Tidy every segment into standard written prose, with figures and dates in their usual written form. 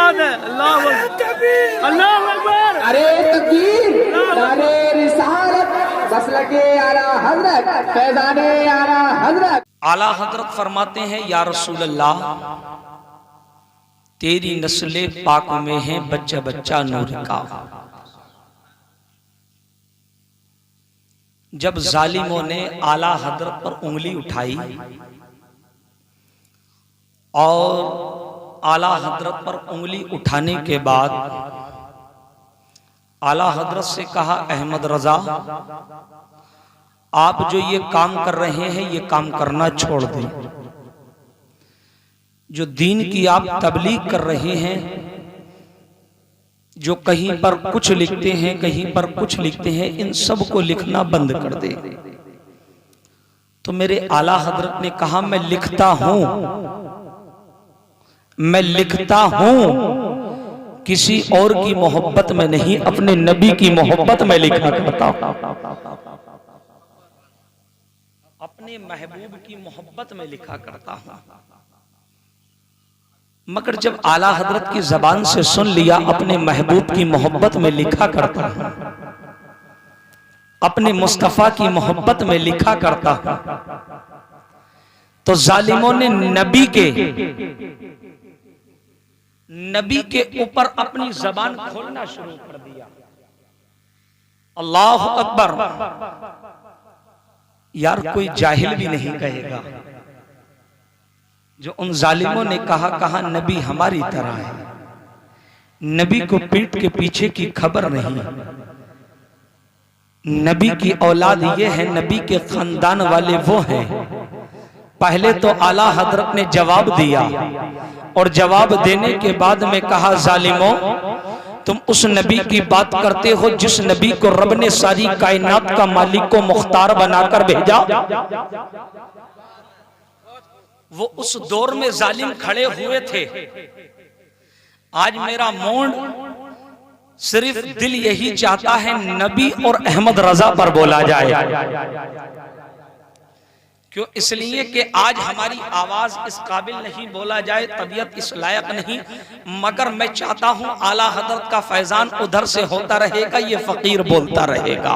बात है। अल्लाह अकबर। अरे तकबीर, नारे रिसालत, मसलके आला हजरत, फैजाने आला हजरत। आला हजरत फरमाते हैं, या रसूल अल्लाह, तेरी नस्ले पाक में है बच्चा बच्चा नूर का। जब जालिमों ने आला हजरत पर उंगली उठाई और आला हजरत पर उंगली उठाने के बाद आला हजरत से कहा, अहमद रजा, आप जो ये काम कर रहे हैं ये काम करना छोड़ दें। जो दीन की आप तबलीग कर रहे हैं, जो कहीं पर कुछ लिखते हैं कहीं पर कुछ लिखते हैं, इन सब को लिखना बंद कर दे। तो मेरे आला हजरत ने कहा, मैं लिखता हूं, मैं लिखता हूं, किसी और की मोहब्बत में नहीं, अपने नबी की मोहब्बत में लिखा करता हूं, अपने महबूब की मोहब्बत में लिखा करता हूं। मगर जब आला हजरत की जबान से सुन लिया अपने महबूब की मोहब्बत में लिखा करता हूं, अपने मुस्तफा की मोहब्बत में लिखा करता हूं, तो जालिमों ने नबी के ऊपर अपनी जबान खोलना शुरू कर दिया। अल्लाह अकबर। यार कोई जाहिल भी नहीं कहेगा। जो उन जालिमों ने कहा नबी हमारी तरह है, नबी को पीठ के पीछे की खबर नहीं, नबी की औलाद ये है, नबी के खानदान वाले वो हैं। पहले तो आला हजरत ने जवाब दिया और जवाब देने के बाद में कहा, जालिमों, तुम उस नबी की बात करते हो जिस नबी को रब ने सारी कायनात का मालिक को मुख्तार बनाकर भेजा। वो उस दौर में जालिम खड़े हुए थे। आज मेरा मूड सिर्फ दिल यही चाहता है नबी और अहमद रजा पर बोला जाए। क्यों? इसलिए कि आज हमारी आवाज इस काबिल नहीं बोला जाए, तबीयत इस लायक नहीं, मगर मैं चाहता हूं आला हजरत का फैजान उधर से होता रहेगा, ये फकीर बोलता रहेगा।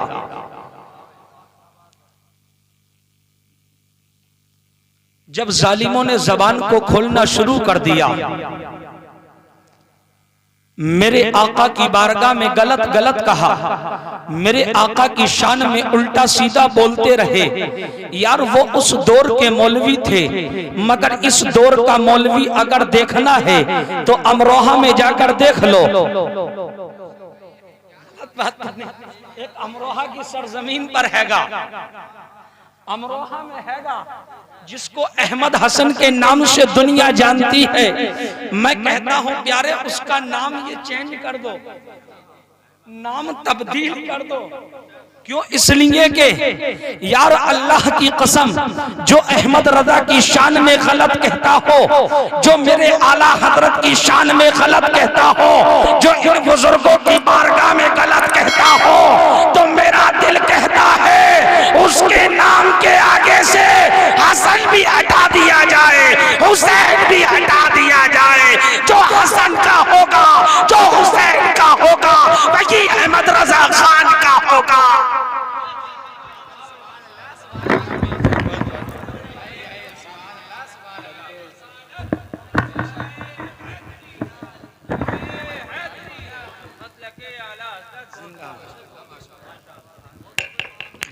जब जालिमों ने जबान को खोलना शुरू कर दिया, मेरे आका की बारगाह में गलत गलत कहा, मेरे आका की शान में उल्टा सीधा बोलते रहे। यार वो उस दौर के मौलवी थे, मगर इस दौर का मौलवी अगर देखना है तो अमरोहा में जाकर देख लो। एक अमरोहा की सरजमीन पर हैगा, अमरोहा में हैगा, जिसको अहमद हसन के नाम से दुनिया जानती है। मैं कहता हूं प्यारे, उसका नाम ये चेंज कर दो, नाम तब्दील कर दो। क्यों? इसलिए कि यार अल्लाह की कसम, जो अहमद रजा की शान में गलत कहता हो, जो मेरे आला हजरत की शान में गलत कहता हो, जो इन बुजुर्गों की बारगाह में गलत कहता हो, तो मेरा दिल कहता है उसके नाम के आगे से हसन भी हटा दिया जाए, हुसैन भी हटा दिया जाए। जो हसन का होगा, जो हुसैन का होगा, वही अहमद रजा खान का होगा।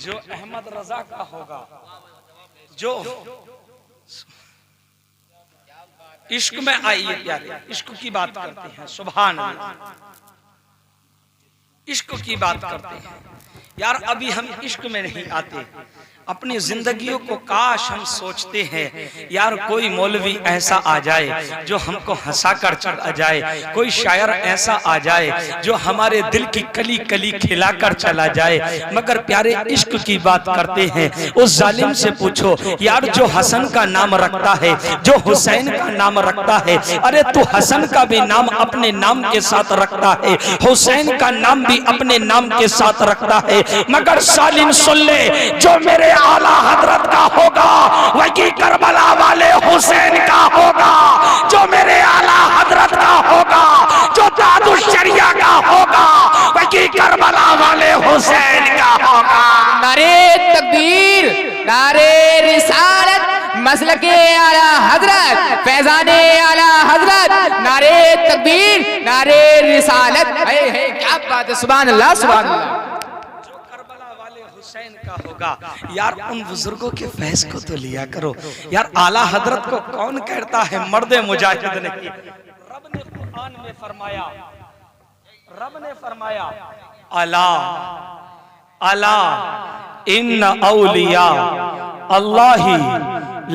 जो अहमद रजा का होगा, जो इश्क में आइए प्यारे, इश्क की बात करते हैं, सुभान अल्लाह, इश्क की बात करते हैं। यार अभी हम इश्क में नहीं आते, अपनी जिंदगियों को काश हम सोचते हैं यार कोई मौलवी ऐसा आ जाए जो हमको हंसा कर चला जाए, कोई शायर ऐसा आ जाए जो हमारे दिल की कली कली खिलाकर चला जाए। मगर प्यारे इश्क की बात करते हैं, उस जालिम से पूछो यार जो हसन का नाम रखता है, जो हुसैन का नाम रखता है, अरे तू हसन का भी नाम अपने नाम के साथ रखता है, हुसैन का नाम भी अपने नाम के साथ रखता है, मगर जालिम सुन ले, जो मेरे आला हजरत का होगा वही करबला वाले हुसैन का होगा, जो मेरे आला हजरत का होगा हजरत फैजाने आला हजरत, नारे तकबीर, नारे रिसालत। है क्या बात है, सुभान अल्लाह सुभान अल्लाह। जो करबला वाले हुसैन का होगा यार, उन बुजुर्गों के फैज को तो लिया करो यार। आला हजरत को कौन कहता है मर्द मुजाहिद नहीं। रब ने कुरान में फरमाया, रब ने फरमाया अला अला इन औलिया अल्लाही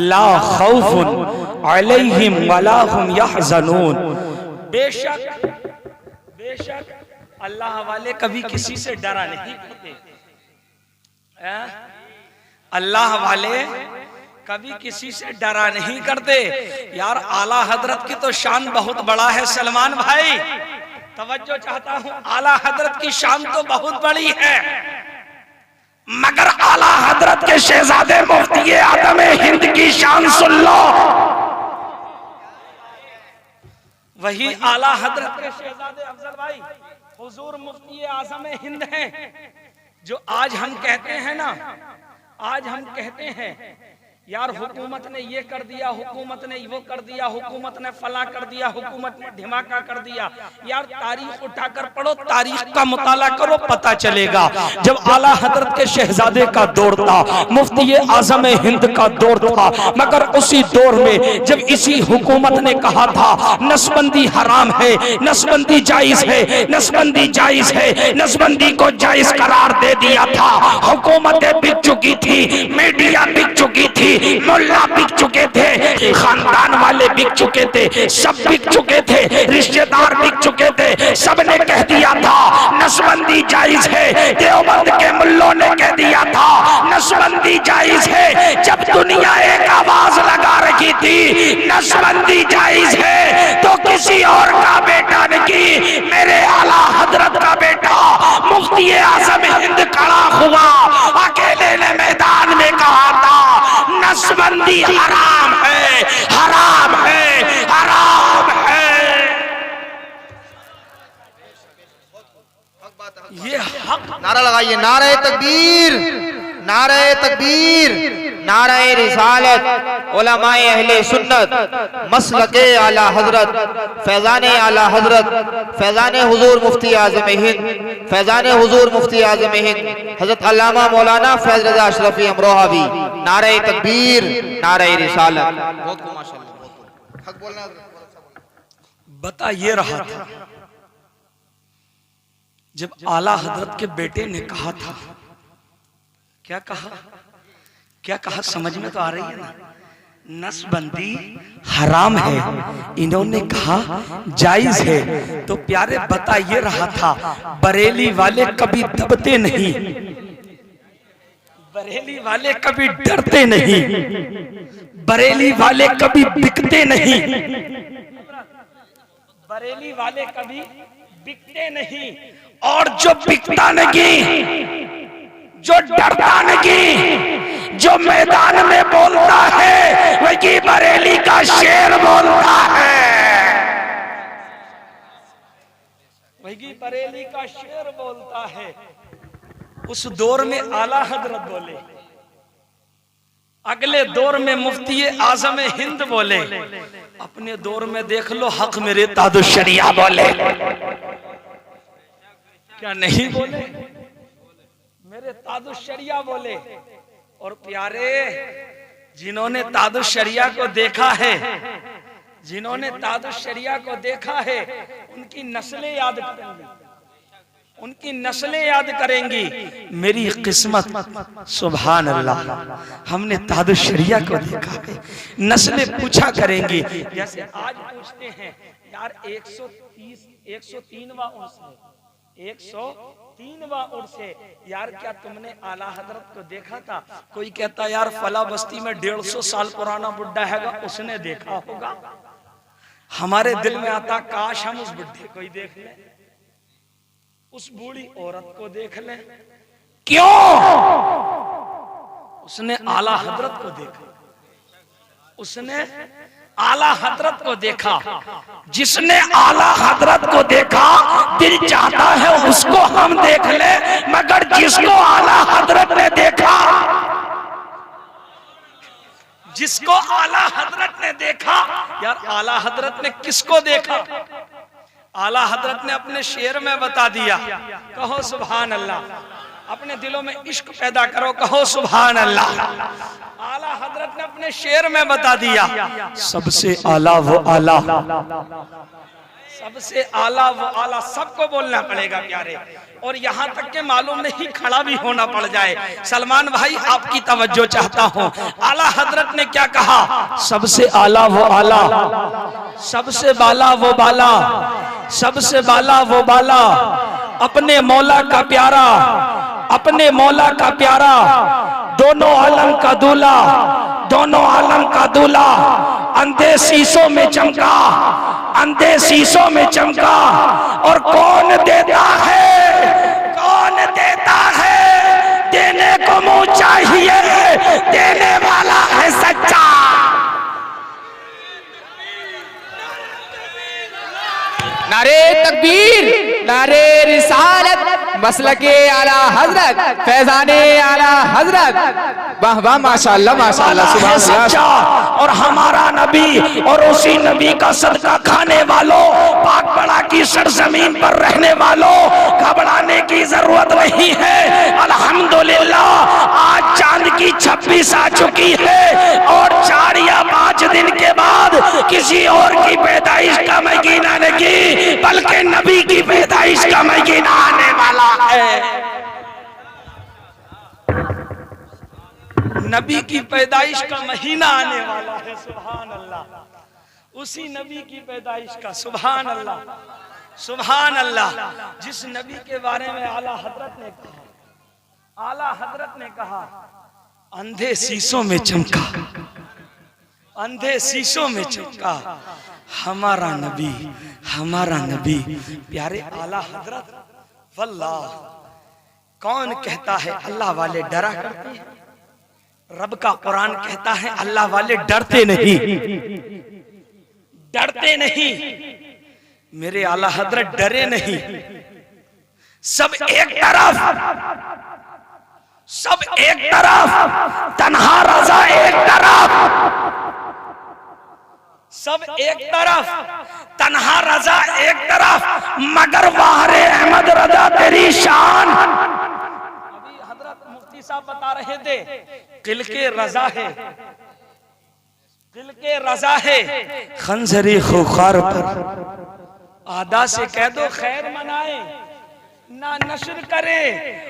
ला खौफुन अलैहिम वला हुम यहज़नून। बेशक बेशक अल्लाह वाले कभी किसी से डरा नहीं करते। अल्लाह वाले कभी किसी से डरा नहीं करते यार। आला हजरत की तो शान बहुत बड़ा है सलमान भाई, तवज्जो चाहता हूं। आला हजरत की शान तो बहुत बड़ी है, मगर आला हजरत के शहजादे मुफ्ती आदम हिंद की शान सुन लो। वही आला हजरत के शहजादे अफजल भाई हुजूर मुफ्ती आजम हिंद हैं, जो आज हम कहते हैं ना, आज हम कहते हैं यार हुकूमत ने ये कर दिया, हुकूमत ने वो कर दिया, हुकूमत ने फला कर दिया, हुकूमत ने धमाका कर दिया। यार तारीख उठाकर पढ़ो, तारीख का मुताला करो, पता चलेगा। जब आला हजरत के शहजादे का दौर था, मुफ्ती आजम हिंद का दौर था, मगर उसी दौर में जब इसी हुकूमत ने कहा था नसबंदी हराम है, नसबंदी जायज है, नसबंदी जायज है, नसबंदी को जायज करार दे दिया था। हुकूमतें बिक चुकी थी, मीडिया बिक चुकी थी, मुल्ला बिक चुके थे, खानदान वाले बिक चुके थे, सब बिक चुके थे, रिश्तेदार बिक चुके थे। सबने कह दिया था नसबंदी जायज है। देवबंद के मुल्लों ने कह दिया था नसबंदी जायज है। जब दुनिया एक आवाज लगा रही थी नसबंदी जायज है, तो किसी और का बेटा नहीं, मेरे आला हजरत का बेटा मुफ्ती आजम हिंद खड़ा हुआ, अकेले ने मैदान में कहा था नसबंदी हराम है, हराम है, हराम है। ये हक। नारा लगाइए, नारे तकबीर, नारे तकबीर, नारे रिसालत। उलमाए अहले सुन्नत मसलके आला हजरत, फैजाने आला हजरत, फैजाने हुजूर मुफ्ती आजम हिंद, फैजाने हुजूर मुफ्ती आजम हिंद हजरत अल्लामा मौलाना फैज रजा अशरफी अमरोहावी। नारे तकबीर, नारे रिसालत। बहुत खूब माशाअल्लाह, हक बोलना। बता ये रहा था जब आला हजरत के बेटे ने कहा था, क्या कहा, क्या कहा, समझ में तो आ रही है ना। नसबंदी हराम है, इन्होंने कहा जायज है। तो प्यारे बता ये रहा था बरेली वाले कभी दबते नहीं, बरेली वाले कभी डरते नहीं, बरेली वाले कभी बिकते नहीं, बरेली वाले कभी बिकते नहीं। और जो बिकता नहीं, जो डरता नहीं, जो मैदान में बोलता है वही बरेली का शेर बोलता है, वही बरेली का शेर बोलता है। उस दौर में आला हजरत बोले, अगले दौर में मुफ्ती आजम हिंद बोले, अपने दौर में देख लो हक मेरे तादुशरिया बोले, क्या नहीं बोले, मेरे तादुशरिया बोले। और प्यारे जिन्होंने तादुशरिया को देखा है, जिन्होंने तादुशरिया को देखा है, उनकी नस्लें याद करेंगी, उनकी नस्लें याद करेंगी। मेरी किस्मत सुभान अल्लाह, हमने तादुशरिया को देखा है, नस्लें पूछा करेंगी। जैसे आज पूछते हैं यार 103वां उर्स है, 103वां उर्स है यार, क्या तुमने आला हजरत को देखा था? कोई कहता यार फला बस्ती में 150 साल पुराना बुड्ढा हैगा, उसने देखा होगा। हमारे दिल में आता काश हम उस बुड्ढे को ही देख लें, उस बूढ़ी औरत को देख लें। क्यों? उसने आला हजरत को देखा, उसने आला हजरत को देखा। जिसने आला हजरत को देखा दिल चाहता है उसको हम देख ले, मगर जिसको आला हजरत ने देखा, जिसको आला हजरत ने देखा, यार आला हजरत ने किसको देखा? आला हजरत ने अपने शेर में बता दिया। कहो सुभान अल्लाह। अपने दिलों में इश्क पैदा करो, कहो सुभान अल्लाह। आला हजरत ने अपने शेर में बता दिया, सबसे आला वो आला, सबसे आला वो आला। सबको बोलना पड़ेगा प्यारे, और यहाँ तक के मालूम नहीं खड़ा भी होना पड़ जाए। सलमान भाई आपकी तवज्जो चाहता हूँ। आला हजरत ने क्या कहा? सबसे आला वो आला, सबसे बाला वो बाला, सबसे बाला वो बाला, अपने मौला का प्यारा, अपने मौला का प्यारा, दोनों आलम का दूल्हा, दोनों आलम का दूल्हा, अंधे शीशों में चमका, अंधे शीशों में चमका। और कौन देता है, कौन देता है? देने को मुंह चाहिए, देने वाला है सच्चा। नारे तकबीर, नारे रिसालत, मसलके आला हजरत, फैजाने आला हजरत। वाह वाह, माशाअल्लाह माशाअल्लाह, सुभान अल्लाह। और हमारा नबी और उसी नबी का सदका खाने वालों, पाक बड़ा की सरजमीन पर रहने वालों, घबराने की जरूरत नहीं है। अल्हम्दुलिल्लाह आज चांद की 26 आ चुकी है, और 4 या 5 दिन के बाद किसी और की पैदाइश का महीना नहीं, बल्कि नबी की पैदाइश का महीना आने वाला है। नबी की पैदाइश का महीना आने वाला है। सुभान अल्लाह। उसी नबी की पैदाइश का, सुभान अल्लाह, सुभान अल्लाह। जिस नबी के बारे में आला हजरत ने कहा, आला हजरत ने कहा, अंधे शीशों में चमका, अंधे शीशों में चमका हमारा नबी, हमारा नबी। प्यारे आला हजरत, वल्लाह कौन कहता है अल्लाह वाले डरा करते हैं? रब का कुरान कहता है अल्लाह वाले डरते नहीं, डरते नहीं। मेरे आला हजरत डरे नहीं। सब एक तरफ, सब एक तरफ, तन्हा रजा एक तरफ, सब एक तरफ, तन्हा रजा एक तरफ, मगर वाहरे अहमद रजा तेरी शान। अभी हजरत मुफ्ती साहब बता रहे थे, किल के रजा है, किल के रजा है, खंजरे खुखार पर आदा से कह दो खैर मनाए, ना नशर करे,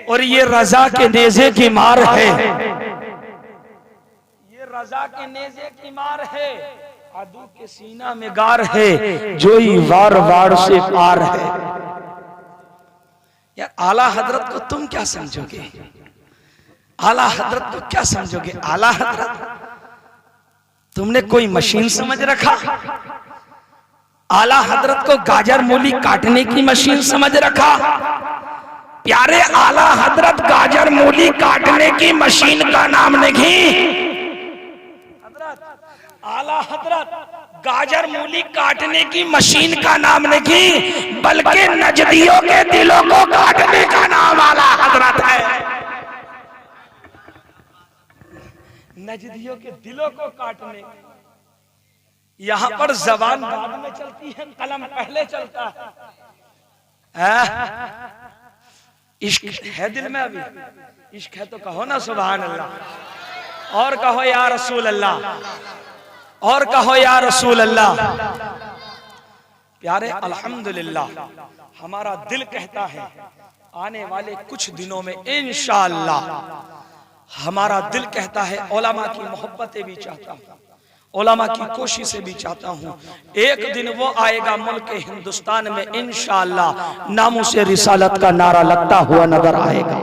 और ये रजा के नेज़े की मार है, ये रजा के नेज़े की मार है। आदू के सीना में गार है, जो ही वार वार से पार है। यार आला हजरत को तुम क्या समझोगे? आला हजरत को क्या समझोगे? आला हजरत तुमने कोई मशीन समझ रखा? आला हजरत को गाजर मूली काटने की मशीन समझ रखा? प्यारे आला हजरत गाजर मूली काटने की मशीन का नाम नहीं। आला हजरत गाजर मूली काटने की मशीन का नाम नहीं, बल्कि नजदियों के दिलों को काटने का नाम आला हजरत है। नजदियों के दिलों को काटने। यहाँ पर जबान बाद में चलती है, कलम पहले चलता है। इश्क है दिल में, अभी इश्क है तो कहो ना सुभान अल्लाह, और कहो या रसूल अल्लाह, और कहो या रसूल अल्लाह। प्यारे अल्हम्दुलिल्लाह, हमारा दिल कहता है आने वाले कुछ दिनों में इंशाअल्लाह, हमारा दिल कहता है उलमा की मोहब्बतें भी चाहता हूँ, उलमा की कोशिशें भी चाहता हूँ। एक दिन वो आएगा मुल्क हिंदुस्तान में इंशाअल्लाह, नामों से रिसालत का नारा लगता हुआ नजर आएगा।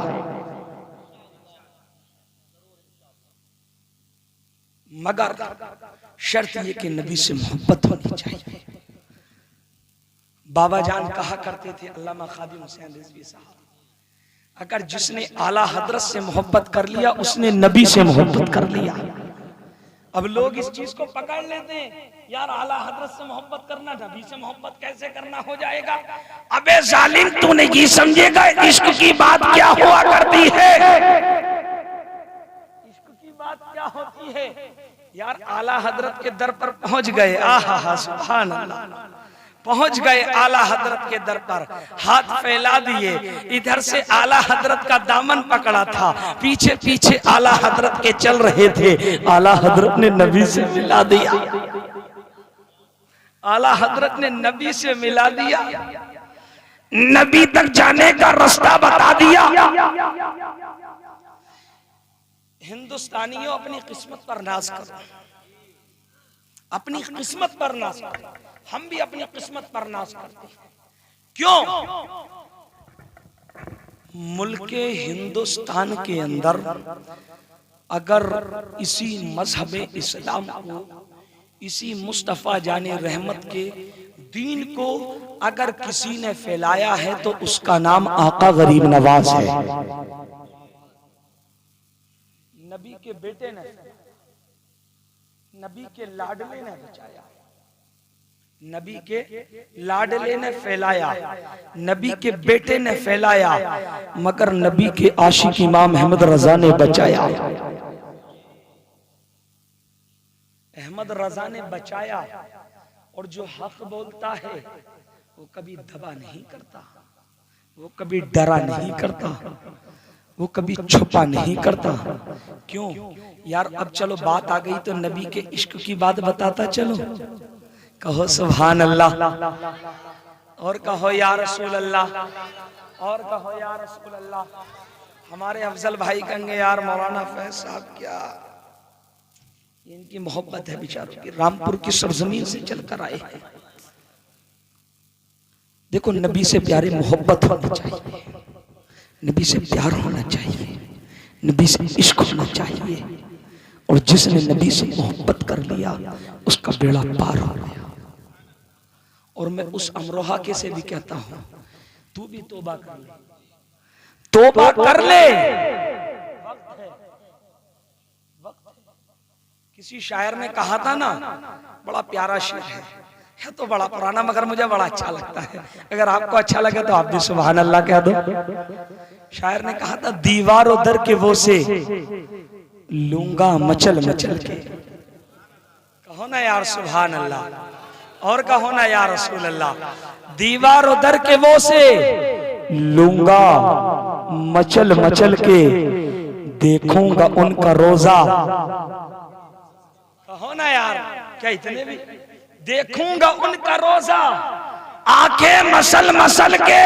मगर शर्त ये कि नबी से मोहब्बत होनी चाहिए। बाबा जान कहा करते थे, अल्लामा खादिम हुसैन रिजवी साहब, अगर जिसने आला हजरत से मोहब्बत कर लिया उसने नबी से मोहब्बत कर लिया। अब लोग इस चीज को पकड़ लेते हैं, यार आला हजरत से मोहब्बत करना, नबी से मोहब्बत कैसे करना हो जाएगा? अबे जालिम, तू नहीं समझेगा इश्क की बात क्या हुआ करती है, इश्क की बात क्या होती है। यार आला हजरत के दर पर पहुंच गए, आहा सुभान अल्लाह, पहुंच गए आला हजरत के दर पर, हाथ फैला दिए, इधर से आला हजरत का दामन पकड़ा था, पीछे पीछे आला हजरत के चल रहे थे। आला हजरत ने नबी से मिला दिया, आला हजरत ने नबी से मिला दिया, नबी तक जाने का रास्ता बता दिया। हिंदुस्तानियों अपनी किस्मत पर नाज करो, अपनी किस्मत पर नाज करो, हम भी अपनी किस्मत पर नाज करते हैं। क्यों? मुल्क हिंदुस्तान के अंदर अगर इसी मजहब इस्लाम को, इसी मुस्तफा जाने रहमत के दीन को अगर किसी ने फैलाया है तो उसका नाम आका गरीब नवाज है। नबी के बेटे ने, नबी के लाडले ने बचाया, नबी के लाडले ने फैलाया, नबी के बेटे ने फैलाया, मगर नबी के आशिक इमाम अहमद रजा ने बचाया। अहमद रजा ने बचाया। और जो हक बोलता है वो कभी दबा नहीं करता, वो कभी डरा नहीं करता, वो कभी छुपा नहीं करता। क्यों यार? अब चलो बात आ गई तो नबी के इश्क की बात बताता चलो। कहो सुभान अल्लाह, और कहो या रसूल अल्लाह, और कहो या रसूल अल्लाह। हमारे अफजल भाई कहेंगे यार मौलाना फैज साहब क्या इनकी मोहब्बत है बेचारों की, रामपुर की सरजमीन से चलकर आए हैं। देखो नबी से प्यारे मोहब्बत होनी चाहिए, नबी से प्यार होना चाहिए, नबी से इश्क होना चाहिए। और जिसने नबी से मोहब्बत कर लिया उसका बेड़ा पार हो गया। और मैं उस अमरोहा के से भी कहता हूं, तू भी तौबा कर ले, तौबा कर ले। वक्त है, वक्त है। किसी शायर ने कहा था ना, बड़ा प्यारा शेर है तो बड़ा पुराना मगर मुझे बड़ा अच्छा लगता है। अगर आपको अच्छा लगे तो आप भी सुभान अल्लाह कह दो। शायर ने कहा था, दीवार उधर के वो से लूंगा मचल मचल के। कहो ना यार सुभान अल्लाह, और कहो ना या रसूल अल्लाह। दीवार उधर के वो से लूंगा मचल मचल के, देखूंगा उनका रोजा। कहो ना यार, क्या इतने भी? देखूंगा उनका रोजा, आंखें मसल मसल के,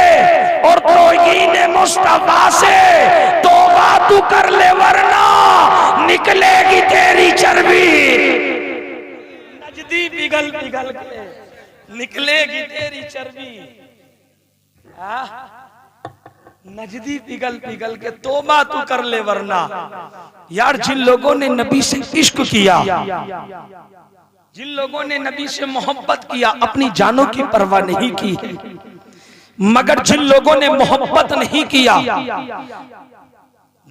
और तौहीन मुस्तफा से तौबा तू कर ले वरना निकलेगी तेरी चर्बी। नजदी पिघल पिघल के निकलेगी तेरी चर्बी। नजदी पिघल पिघल के तौबा तू कर ले वरना। यार जिन लोगों ने नबी से इश्क किया, जिन लोगों ने नबी से मोहब्बत किया, अपनी जानों की परवाह नहीं की है। मगर जिन लोगों ने मोहब्बत नहीं किया,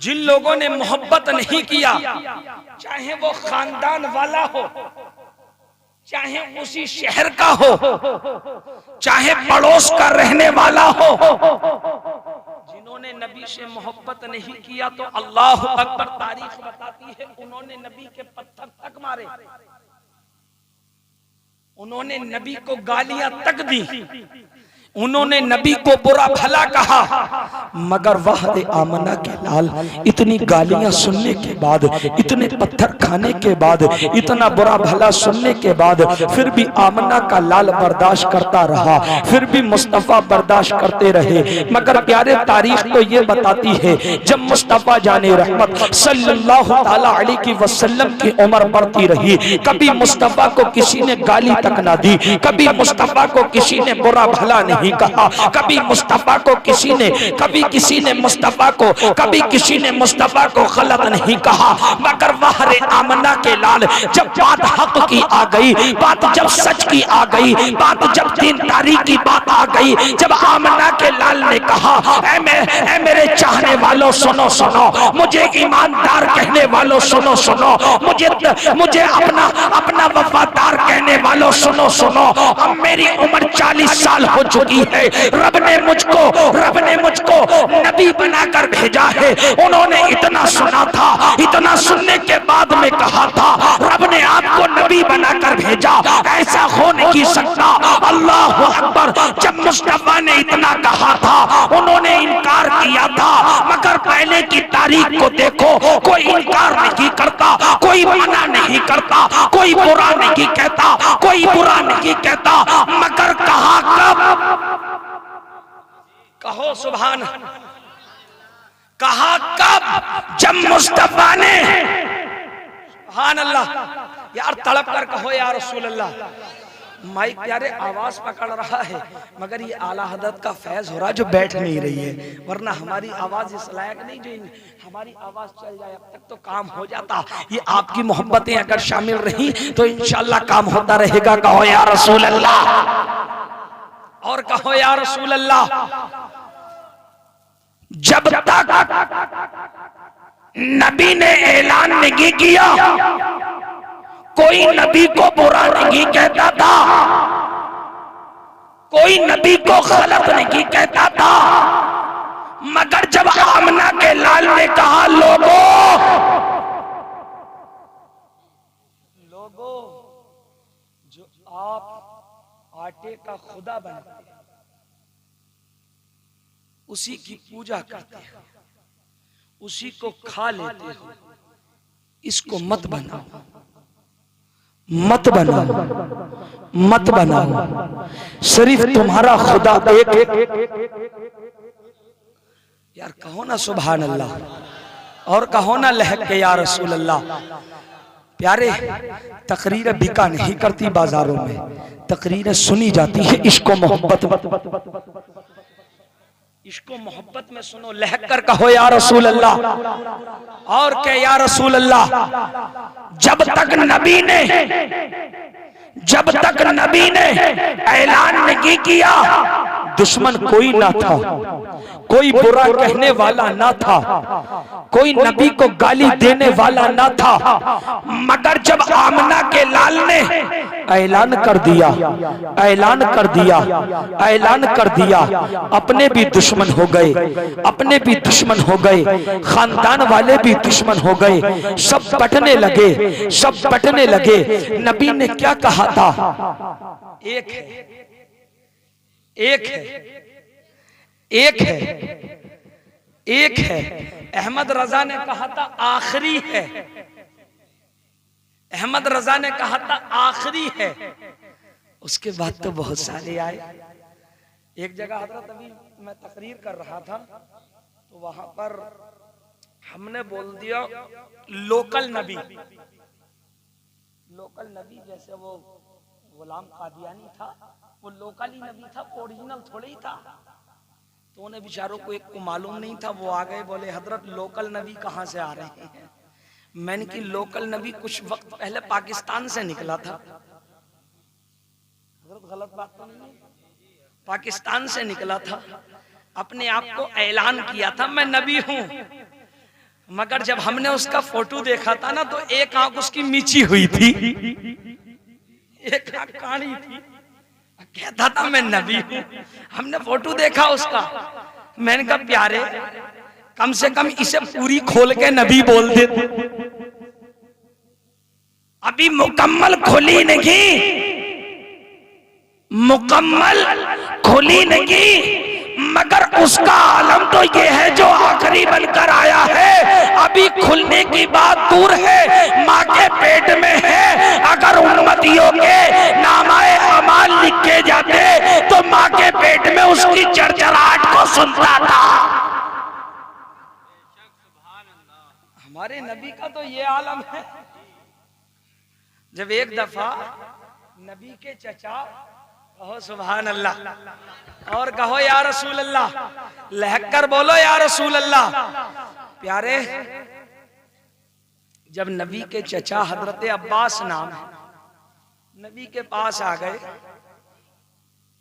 जिन लोगों ने मोहब्बत नहीं किया, चाहे वो खानदान वाला हो, चाहे उसी शहर का हो, चाहे पड़ोस का रहने वाला हो, जिन्होंने नबी से मोहब्बत नहीं किया तो अल्लाह अकबर तारीख बताती है उन्होंने नबी के पत्थर तक मारे, उन्होंने नबी को गालियां तक दी, उन्होंने नबी को बुरा भला कहा। मगर वहदे आमना के लाल इतनी गालियां सुनने के बाद, इतने पत्थर खाने के बाद, इतना बुरा भला सुनने के बाद, फिर भी आमना का लाल बर्दाश्त करता रहा, फिर भी मुस्तफा बर्दाश्त करते रहे। मगर प्यारे तारीख तो ये बताती है, जब मुस्तफा जाने रहमत सल्लल्लाहु ताला अलैहि वसल्लम की उम्र बढ़ती रही, कभी मुस्तफा को किसी ने गाली तक ना दी, कभी मुस्तफा को किसी ने बुरा भला नहीं कहा, कभी मुस्तफा को किसी ने, कभी किसी ने मुस्तफा को, कभी किसी ने मुस्तफा को गलत नहीं कहा। मगर वहरे आमना के लाल जब बात हक की आ गई, बात जब सच की आ गई, बात जब दीनदारी की बात आ गई, जब आमना के लाल ने कहा, ऐ मेरे चाहने वालों सुनो सुनो, मुझे ईमानदार कहने वालों सुनो सुनो, मुझे अपना वफादार कहने वालों सुनो सुनो। अब मेरी उम्र 40 साल हो चुकी है, रब ने मुझको नबी बनाकर भेजा है। उन्होंने इतना सुना था, इतना सुनने के बाद में कहा था रब ने आपको नबी बनाकर भेजा, ऐसा हो नहीं सकता। अल्लाह अकबर। जब मुस्तफा ने इतना कहा था उन्होंने इनकार किया था, मगर पहले की तारीख को देखो, कोई इनकार नहीं करता, कोई मना नहीं करता, कोई बुरा नहीं कहता, कोई बुरा नहीं कहता, मगर कहा कब? कहो सुभान। कहा कब? जब मुस्तफा ने। सुभान अल्लाह। यार तड़प कर कहो या रसूल अल्लाह। माइक प्यारे आवाज पकड़ रहा है, मगर ये आला हजरत का फैज हो रहा है जो बैठ नहीं रही है, वरना हमारी आवाज इस लायक नहीं जो हमारी आवाज चल जाए अब तक तो काम हो जाता। ये आपकी मोहब्बतें अगर शामिल रही तो इंशाल्लाह काम होता रहेगा। कहो या रसूल अल्लाह। और कहो या रसूल अल्लाह। जब तक नबी ने ऐलान नहीं किया कोई नबी को बुरा नहीं कहता था, कोई नबी को गलत नहीं कहता था, मगर जब आमना के लाल ने कहा लोगों जो आप आटे का खुदा बनाते हैं उसी की पूजा करते हैं, उसी को खा लेते हो, इसको मत बनाओ, मत बनाओ, मत बनाओ, सिर्फ तुम्हारा खुदा एक। यार कहो ना सुभान अल्लाह, और कहो ना लहक के या रसूल अल्लाह। प्यारे तकरीरें बिका नहीं करती बाजारों में, तकरीरें सुनी जाती है इश्को मोहब्बत, इसको मोहब्बत में सुनो। लहक कर कहो या रसूल अल्लाह। और क्या या रसूल अल्लाह। जब तक नबी ने ऐलान नहीं किया दुश्मन कोई ना था, कोई बुरा कहने वाला ना था, कोई नबी को गाली देने वाला ना था, मगर जब आमना के लाल ने ऐलान कर दिया, ऐलान कर दिया, ऐलान कर दिया, अपने भी दुश्मन हो गए, अपने भी दुश्मन हो गए, खानदान वाले भी दुश्मन हो गए, सब बटने लगे, सब बटने लगे। नबी ने क्या कहा था? एक है, एक है, एक है, एक है। अहमद रजा ने कहा था आखिरी है, अहमद रजा ने कहा था आखिरी है। उसके बाद तो बहुत सारे आए। एक जगह हजरत अभी मैं तकरीर कर रहा था तो वहां पर हमने बोल दिया लोकल नबी, लोकल नबी जैसे वो गुलाम कादियानी था, वो लोकल ही नबी था, ओरिजिनल थोड़े ही था। तो उन्हें बेचारों को एक को मालूम नहीं था, वो आ गए बोले हजरत लोकल नबी कहाँ से आ रहे हैं। मैंने कि लोकल नबी कुछ वक्त पहले पाकिस्तान से निकला था। हजरत गलत बात तो नहीं, पाकिस्तान से निकला था, अपने आप को ऐलान किया था मैं नबी हूं, मगर जब हमने उसका फोटो देखा था ना तो एक आंख उसकी मीची हुई थी, एक आंख काली थी, कहता था मैं नबी हूं। हमने फोटो देखा उसका, मैंने कहा प्यारे कम से कम इसे पूरी खोल के नबी बोल दे। अभी मुकम्मल खुली नहीं, मुकम्मल खुली नहीं, मगर उसका आलम तो ये है जो आखिरी बनकर आया है। अभी खुलने की बात दूर है, माँ के पेट में है। अगर उम्मतियों के नामाए अमाल लिखे जाते तो माँ के पेट में उसकी चरचराहट को सुनता था। हमारे नबी का तो ये आलम है। जब एक दफा नबी के चचा, कहो सुभान अल्लाह, और कहो या रसूल अल्लाह, लहक कर बोलो या रसूल अल्लाह। प्यारे जब नबी के चचा हजरत अब्बास नाम है, नबी के पास आ गए,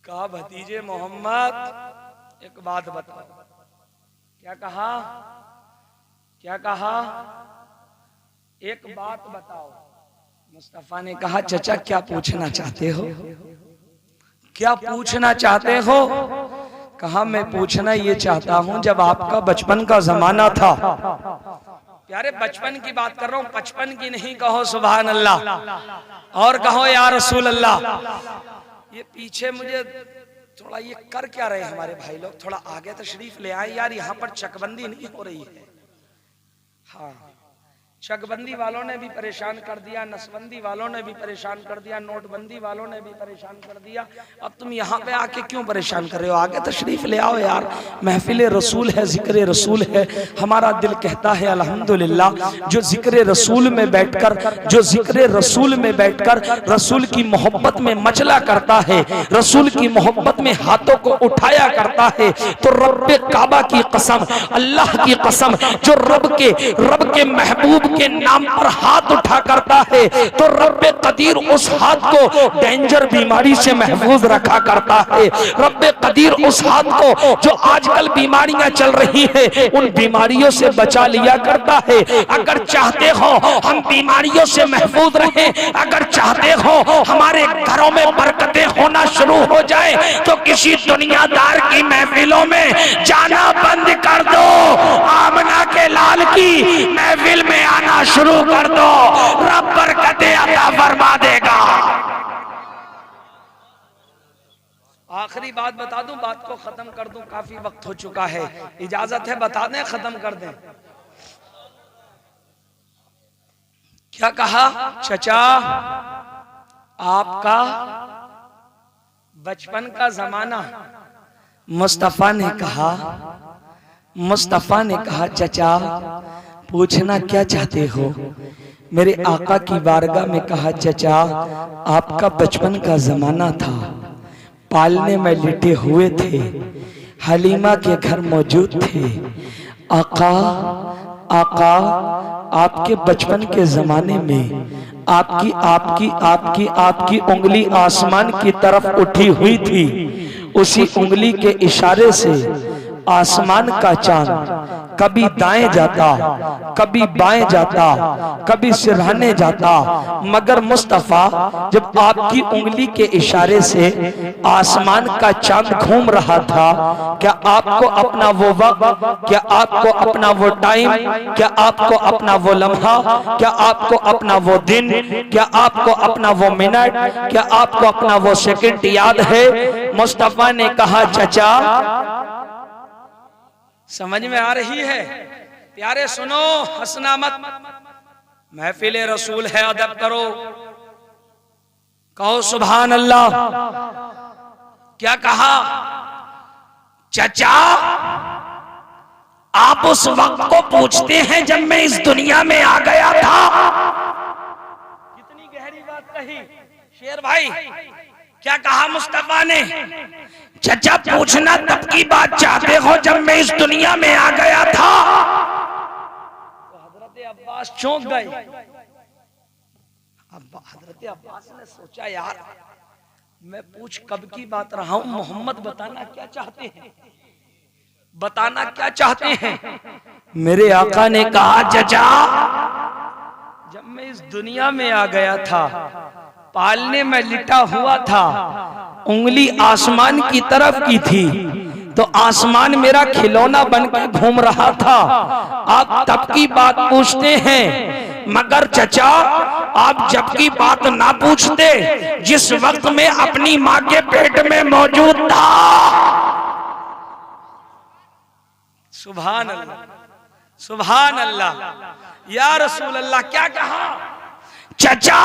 कहा भतीजे मोहम्मद एक बात बताओ। क्या कहा? क्या कहा? एक बात बताओ। मुस्तफा ने कहा चचा क्या पूछना चाहते हो, क्या पूछना चाहते हो? कहा मैं पूछना ये चाहता हूं, जब आपका बचपन का जमाना था, प्यारे बचपन की बात कर रहा हूं, बचपन की नहीं, कहो सुभान अल्लाह और कहो या रसूल अल्लाह। ये पीछे मुझे थोड़ा ये कर क्या रहे हमारे भाई लोग, थोड़ा आगे तशरीफ ले आए यार, यहाँ पर चकबंदी नहीं हो रही है। हाँ, चकबंदी वालों ने भी परेशान कर दिया, नसबंदी वालों ने भी परेशान कर दिया, नोटबंदी वालों ने भी परेशान कर दिया। अब तुम यहाँ पे आके क्यों परेशान कर रहे हो? आगे तशरीफ ले आओ यार, महफिल रसूल है, जिक्र रसूल है। हमारा दिल कहता है अल्हम्दुलिल्लाह, जो जिक्र रसूल में बैठकर, जो जिक्र रसूल में बैठकर रसूल की मोहब्बत में मचला करता है, रसूल की मोहब्बत में हाथों को उठाया करता है, तो रब्बे काबा की कसम, अल्लाह की कसम, जो रब के महबूब के नाम पर हाथ उठा करता है, तो रब्बे कदीर उस हाथ को डेंजर बीमारी से महफूज रखा करता है। रब्बे कदीर उस हाथ को, जो आजकल बीमारियां चल रही है, उन बीमारियों से बचा लिया करता है। अगर चाहते हो हम बीमारियों से महफूज रहें, अगर चाहते हो हमारे घरों में बरकतें होना शुरू हो जाए, तो किसी दुनियादार की महफिलों में जाना बंद कर दो, आमना के लाल की महफिल में आना शुरू कर दो, रब बरकतें अता फरमा देगा। आखिरी बात बता दूं, बात को खत्म कर दूं, काफी वक्त हो चुका है, इजाजत है बता दें, खत्म कर दें। क्या कहा चचा? आपका बचपन का जमाना, मुस्तफा ने कहा, मुस्तफा ने कहा चचा पूछना क्या चाहते हो? मेरे आका की बारगाह में कहा चचा आपका बचपन का जमाना था, पालने में लेटे हुए थे, हलीमा के घर मौजूद थे। आका आका आपके बचपन के जमाने में आपकी आपकी आपकी आपकी उंगली आसमान की तरफ उठी हुई थी, उसी उंगली के इशारे से आसमान का चांद कभी दाएं जाता, कभी बाएं जाता, कभी सिरहाने जाता, मगर मुस्तफा जब आपकी उंगली के इशारे से आसमान का चांद घूम रहा था, क्या आपको अपना वो वक्त, क्या आपको अपना वो टाइम, क्या आपको अपना वो लम्हा, क्या आपको अपना वो दिन, क्या आपको अपना वो मिनट, क्या आपको अपना वो सेकंड याद है? मुस्तफा ने कहा चचा समझ में आ रही है? प्यारे सुनो, हंसना मत, महफिल रसूल है, अदब करो, कहो सुभान अल्लाह। क्या कहा चचा? आप उस वक्त को पूछते हैं जब मैं इस दुनिया में आ गया था। कितनी गहरी बात कही शेर भाई। क्या कहा मुस्तफा ने? चचा पूछना तब की बात चाहते हो जब मैं इस दुनिया में आ गया था। तो हजरत अब्बास चौंक गए। हजरत अब्बास ने सोचा यार मैं पूछ कब की बात रहा हूं, मोहम्मद बताना क्या चाहते हैं, बताना क्या चाहते हैं? मेरे आका ने कहा चचा जब मैं इस दुनिया में आ गया था, पालने में लिटा हुआ था, उंगली आसमान की तरफ की थी, तो आसमान मेरा खिलौना बनकर घूम रहा था। आप तब की बात पूछते हैं, मगर चचा आप जब की बात ना पूछते जिस वक्त में अपनी माँ के पेट में मौजूद था। सुभान अल्लाह, सुभान अल्लाह। या रसूल अल्लाह, क्या कहा चचा?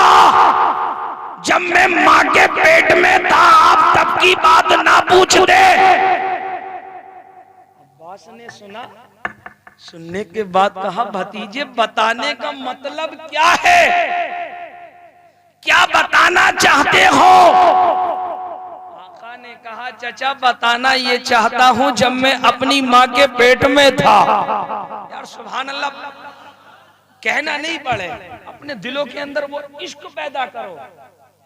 जब मैं माँ के पेट में था आप तब की बात ना पूछते। अब्बास ने सुना, सुनने के बाद कहा भतीजे बताने का मतलब क्या है, क्या बताना चाहते हो? आका ने कहा चचा बताना ये चाहता हूं जब मैं अपनी माँ के पेट में था। यार सुभान अल्लाह, कहना नहीं पड़े, अपने दिलों के अंदर वो इश्क पैदा करो,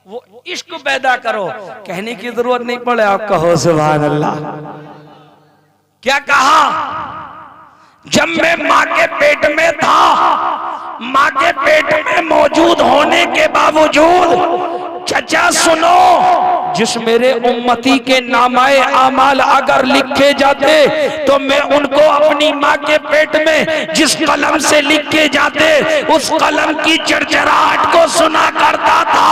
वो इश्क पैदा करो, कहने की जरूरत नहीं पड़े, आप कहो सुभान अल्लाह। क्या कहा? जब मैं माँ के पेट में था, माँ के पेट में मौजूद होने के बावजूद चचा सुनो, जिस मेरे उम्मती के नामाए आमाल अगर लिखे जाते तो मैं उनको अपनी माँ के पेट में जिस कलम से लिखे जाते उस कलम की चरचराहट को सुना करता था।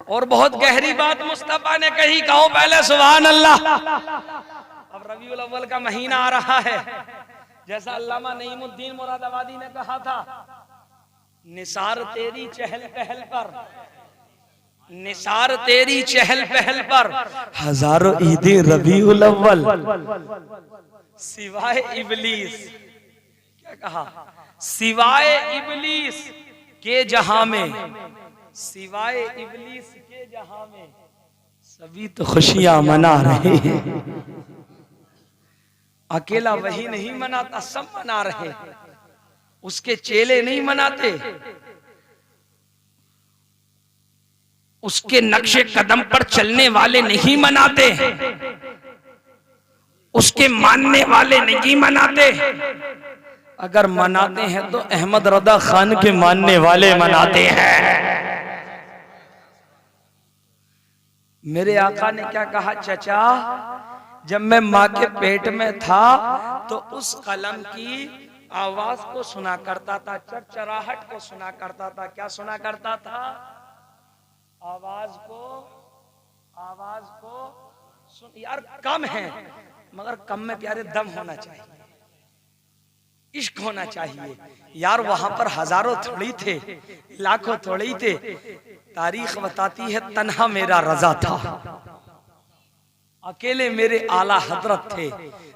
और बहुत गहरी बात मुस्तफा ने कही, कहो पहले सुभान अल्लाह। अब रबीउल अव्वल का महीना आ रहा है, जैसा अल्लामा नईमुद्दीन मुरादाबादी ने कहा था, निसार तेरी चहल पहल पर, निसार तेरी चहल पहल पर हजारों ईदे रबीउल अव्वल सिवाय इबलीस, क्या कहा, सिवाय इबलीस के जहां में, सिवाय इबलीस के जहां में सभी तो खुशियां मना रहे हैं। अकेला वही नहीं मनाता, सब मना रहे, उसके चेले नहीं मनाते, उसके नक्शे कदम पर चलने वाले नहीं मनाते, उसके मानने वाले नहीं मनाते। अगर मनाते हैं तो अहमद रजा खान के मानने वाले मनाते हैं। मेरे आका ने क्या कहा, चचा जब मैं माँ के पेट में था तो उस कलम की आवाज को सुना करता था, चरचराहट को सुना करता था। क्या सुना करता था? आवाज को सुन। यार कम है मगर कम में प्यारे दम होना चाहिए, इश्क होना चाहिए। यार वहां पर हजारों थोड़ी थे, लाखों थोड़ी थे। तारीख बताती है तन्हा मेरा रजा था, अकेले मेरे आला हजरत थे।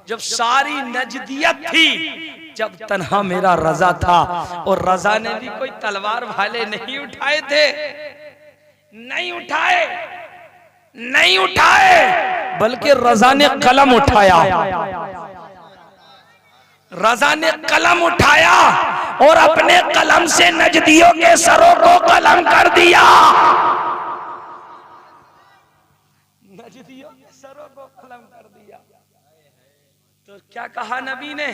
जब सारी नजदियत थी, जब तन्हा मेरा रजा था। और रजा ने भी कोई तलवार भाले नहीं उठाए थे, नहीं उठाए, नहीं उठाए, बल्कि रजा ने कलम उठाया। रजा ने कलम उठाया और अपने कलम से नजदियों के सरों को कलम कर दिया। नजदियों के सरों को कलम कर दिया। तो क्या कहा नबी ने,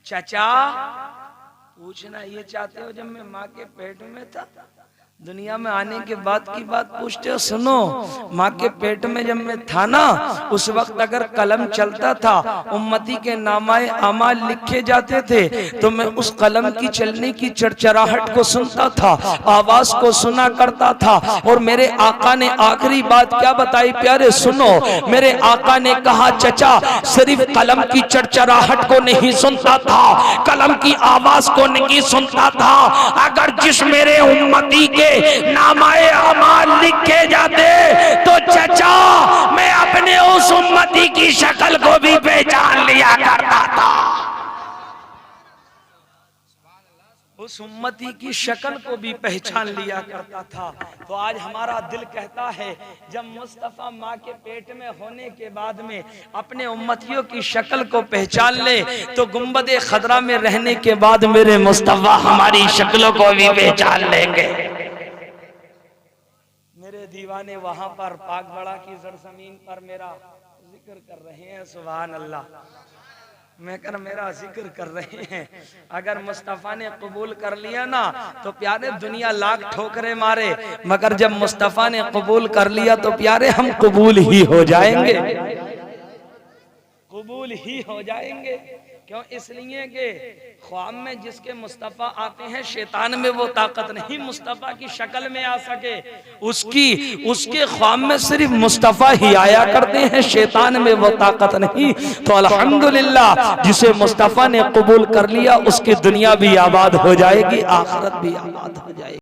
चचा पूछना ये चाहते हो जब मैं माँ के पेट में था, दुनिया में आने के बाद की बात पूछते हो? सुनो, माँ के पेट में जब मैं था ना, उस वक्त अगर कलम चलता था, उम्मती के नामाए अमाल लिखे जाते थे, तो मैं उस कलम की चलने की चरचराहट को सुनता था, आवाज को सुना करता था। और मेरे आका ने आखिरी बात क्या बताई प्यारे, सुनो। मेरे आका ने कहा, चचा सिर्फ कलम की चरचराहट को नहीं सुनता था, कलम की आवाज को नहीं सुनता था। अगर जिस मेरे उम्मती के नामाए अमाल लिखे जाते तो चचा मैं अपने उस उम्मती की शक्ल को भी पहचान लिया करता था, उस उम्मती की शक्ल को भी पहचान लिया करता था। तो आज हमारा दिल कहता है, जब मुस्तफा माँ के पेट में होने के बाद में अपने उम्मतियों की शक्ल को पहचान ले, तो गुंबदे खदरा में रहने के बाद मेरे मुस्तफा हमारी शक्लों को भी पहचान लेंगे। मेरे दीवाने वहां पर पाकबड़ा की सरजमीन पर मेरा जिक्र कर रहे हैं, सुभान अल्लाह। मैं कर मेरा जिक्र कर रहे हैं। अगर मुस्तफा ने कबूल कर लिया ना, तो प्यारे दुनिया लाख ठोकरे मारे, मगर जब मुस्तफा ने कबूल कर लिया तो प्यारे हम कबूल ही हो जाएंगे, कबूल ही हो जाएंगे। क्यों? इसलिए कि ख्वाब में जिसके मुस्तफा आते हैं, शैतान में वो ताकत नहीं मुस्तफा की शक्ल में आ सके। उसके ख्वाब में सिर्फ मुस्तफा ही आया करते हैं, शैतान में वो ताकत नहीं। तो अल्हम्दुलिल्लाह, जिसे मुस्तफा ने कबूल कर लिया उसकी दुनिया भी आबाद हो जाएगी, आखिरत भी आबाद हो जाएगी।